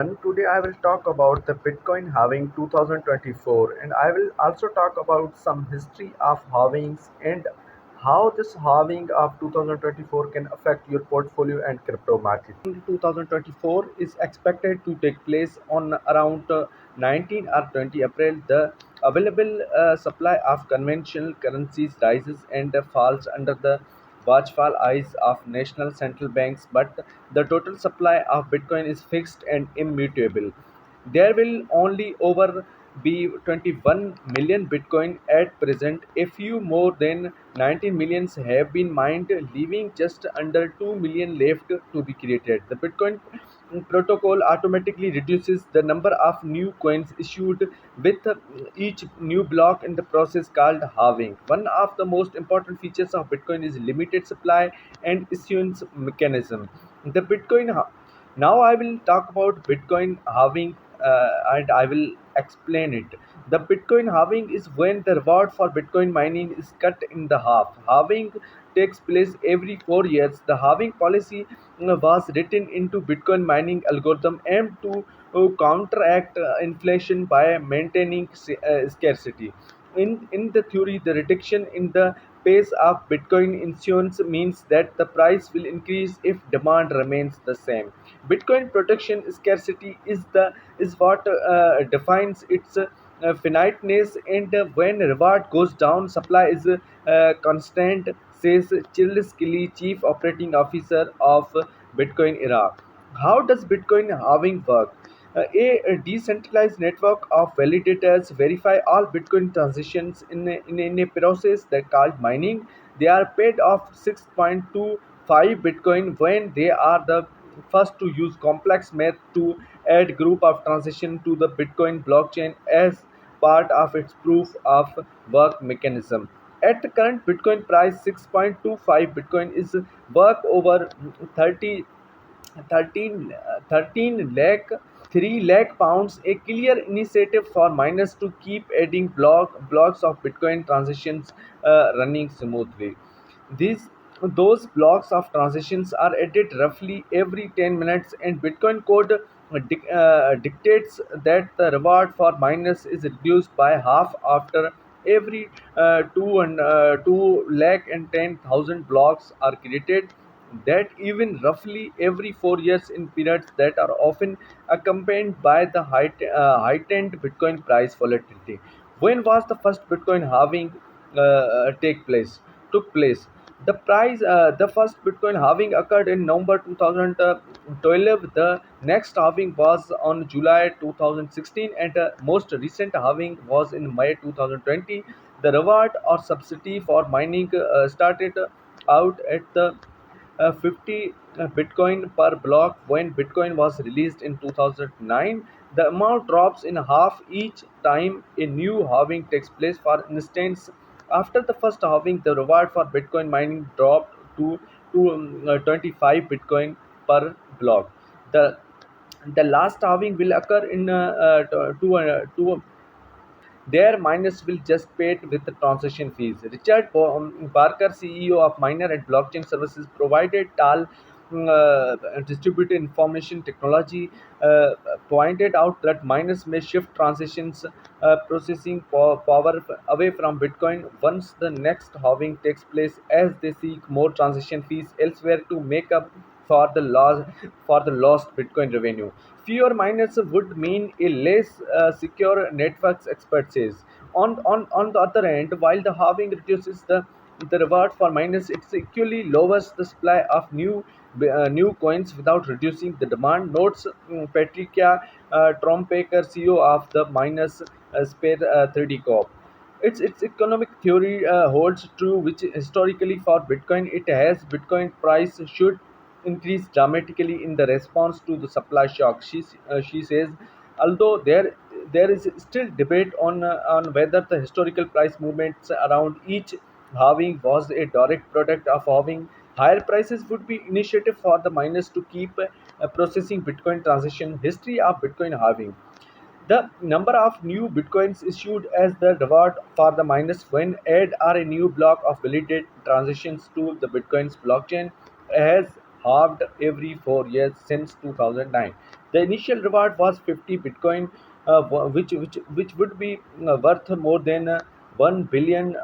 And today I will talk about the Bitcoin halving 2024, and I will also talk about some history of halvings and how this halving of 2024 can affect your portfolio and crypto market. 2024 is expected to take place on around 19 or 20 April. The available supply of conventional currencies rises and falls under the watchful eyes of national central banks, but the total supply of Bitcoin is fixed and immutable. There will only over be 21 million Bitcoin at present. A few more than 19 millions have been mined, leaving just under 2 million left to be created. The Bitcoin protocol automatically reduces the number of new coins issued with each new block in the process called halving. One of the most important features of Bitcoin is limited supply and issuance mechanism. The Bitcoin Now I will talk about Bitcoin halving and I will explain it. The Bitcoin halving is when the reward for Bitcoin mining is cut in the half. Halving takes place every 4 years. The halving policy was written into Bitcoin mining algorithm aimed to counteract inflation by maintaining scarcity. In the theory, the reduction in the pace of Bitcoin issuance means that the price will increase if demand remains the same. Bitcoin protection scarcity is what defines its finiteness, and when reward goes down, supply is constant, says Chill Skilly, Chief Operating Officer of Bitcoin era. How does Bitcoin halving work? A decentralized network of validators verify all Bitcoin transactions in a process that called mining. They are paid off 6.25 Bitcoin when they are the first to use complex math to add group of transaction to the Bitcoin blockchain as part of its proof of work mechanism. At the current Bitcoin price, 6.25 Bitcoin is worth over 30 13 lakh 3 lakh pounds, a clear initiative for miners to keep adding blocks of Bitcoin transactions running smoothly. Those blocks of transitions are added roughly every 10 minutes, and Bitcoin code dictates that the reward for miners is reduced by half after every 2 lakh and 10,000 blocks are created. That even roughly every 4 years in periods that are often accompanied by the heightened Bitcoin price volatility. When was the first Bitcoin halving take place? Took place. The first Bitcoin halving occurred in November 2012. The next halving was on July 2016, and the most recent halving was in May 2020. The reward or subsidy for mining started out at the 50 Bitcoin per block when Bitcoin was released in 2009. The amount drops in half each time a new halving takes place. For instance, after the first halving, the reward for Bitcoin mining dropped to 25 Bitcoin per block. The the last halving will occur in two their miners will just pay it with the transaction fees. Richard Barker, CEO of Miner and Blockchain Services, provided TAL distributed information technology, pointed out that miners may shift transitions processing power away from Bitcoin once the next halving takes place, as they seek more transaction fees elsewhere to make up for the lost Bitcoin revenue. Fewer miners would mean a less secure networks, expert says. On the other hand, while the halving reduces the reward for miners, it equally lowers the supply of new coins without reducing the demand. Notes Patricia Trompaker, CEO of the Miners Spare 3D Corp. Its economic theory holds true, which historically for Bitcoin it has Bitcoin price should increase dramatically in the response to the supply shock. She says, although there is still debate on whether the historical price movements around each halving was a direct product of halving. Higher prices would be initiative for the miners to keep processing Bitcoin transaction. History of Bitcoin halving. The number of new bitcoins issued as the reward for the miners when add or a new block of validated transitions to the Bitcoin's blockchain has halved every 4 years since 2009. The initial reward was 50 Bitcoin, which would be worth more than 1 billion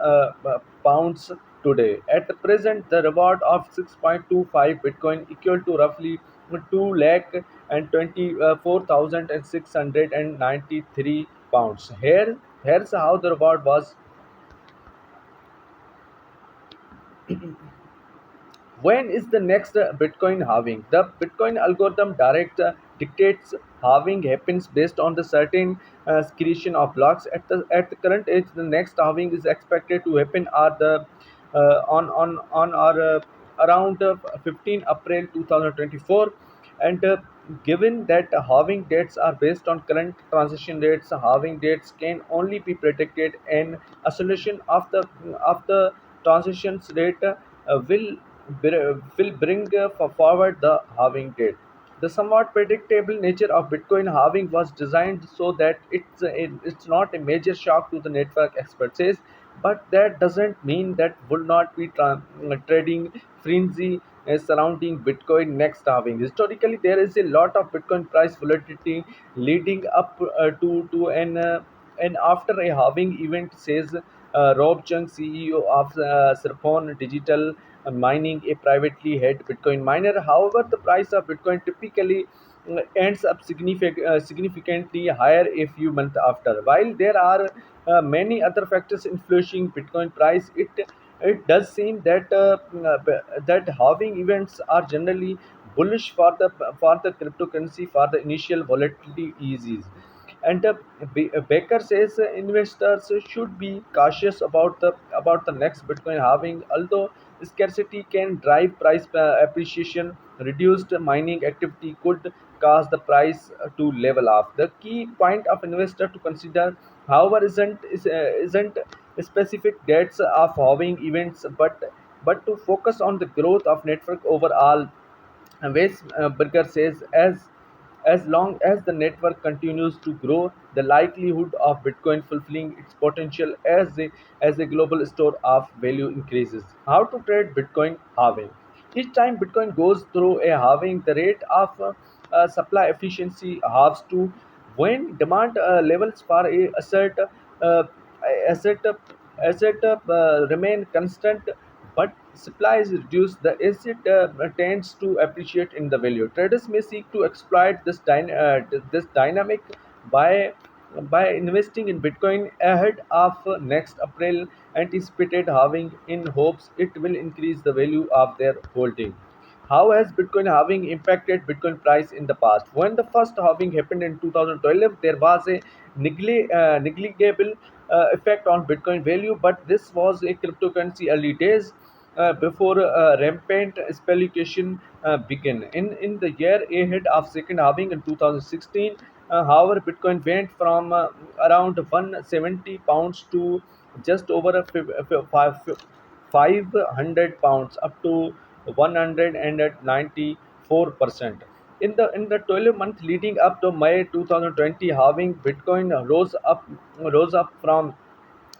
pounds today. At the present, the reward of 6.25 Bitcoin equal to roughly 2 lakh and 24,693 pounds. Here's how the reward was. When is the next Bitcoin halving? The Bitcoin algorithm dictates halving happens based on the certain creation of blocks. At the current age, the next halving is expected to happen at the on or around 15 April 2024. And given that halving dates are based on current transition rates, halving dates can only be predicted in isolation of the transitions rate will bring forward the halving date. The somewhat predictable nature of Bitcoin halving was designed so that it's not a major shock to the network, expert says, but that doesn't mean that will not be trading frenzy surrounding Bitcoin next halving. Historically, there is a lot of Bitcoin price volatility leading up to an after a halving event, says Rob Chung, CEO of Serpon Digital Mining, a privately held Bitcoin miner. However, the price of Bitcoin typically ends up significantly higher a few months after. While there are many other factors influencing Bitcoin price, it does seem that halving events are generally bullish for the cryptocurrency for the initial volatility eases. And Baker says investors should be cautious about the next Bitcoin halving. Although scarcity can drive price appreciation, reduced mining activity could cause the price to level off. The key point of investor to consider, however, isn't specific dates of halving events, but to focus on the growth of network overall. Weisberger says, as long as the network continues to grow, the likelihood of Bitcoin fulfilling its potential as a global store of value increases. How to trade Bitcoin halving? Each time Bitcoin goes through a halving, the rate of supply efficiency halves too. When demand levels for a uh, asset remain constant, but supply is reduced, the asset tends to appreciate in the value. Traders may seek to exploit this dynamic by investing in Bitcoin ahead of next April anticipated halving in hopes it will increase the value of their holding. How has Bitcoin halving impacted Bitcoin price in the past? When the first halving happened in 2012, there was a negligible effect on Bitcoin value, but this was a cryptocurrency early days before rampant speculation began. In the year ahead of second halving in 2016, however, Bitcoin went from around 170 pounds to just over a 500 pounds, up to 194%. In the 12 months leading up to May 2020 halving, Bitcoin rose up from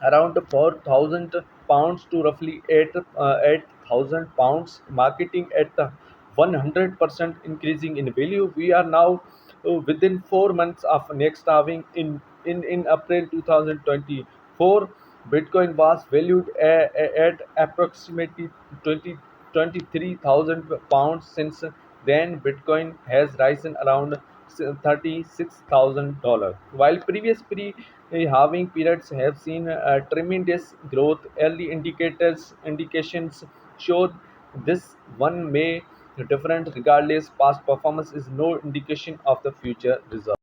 around 4,000 pounds to roughly 8,000 pounds, marketing at the 100% increasing in value. We are now within 4 months of next halving. In April 2024, Bitcoin was valued at approximately 20 23,000 pounds. Since then, Bitcoin has risen around $36,000. While previous pre-halving periods have seen tremendous growth, early indications show this one may different regardless. Past performance is no indication of the future result.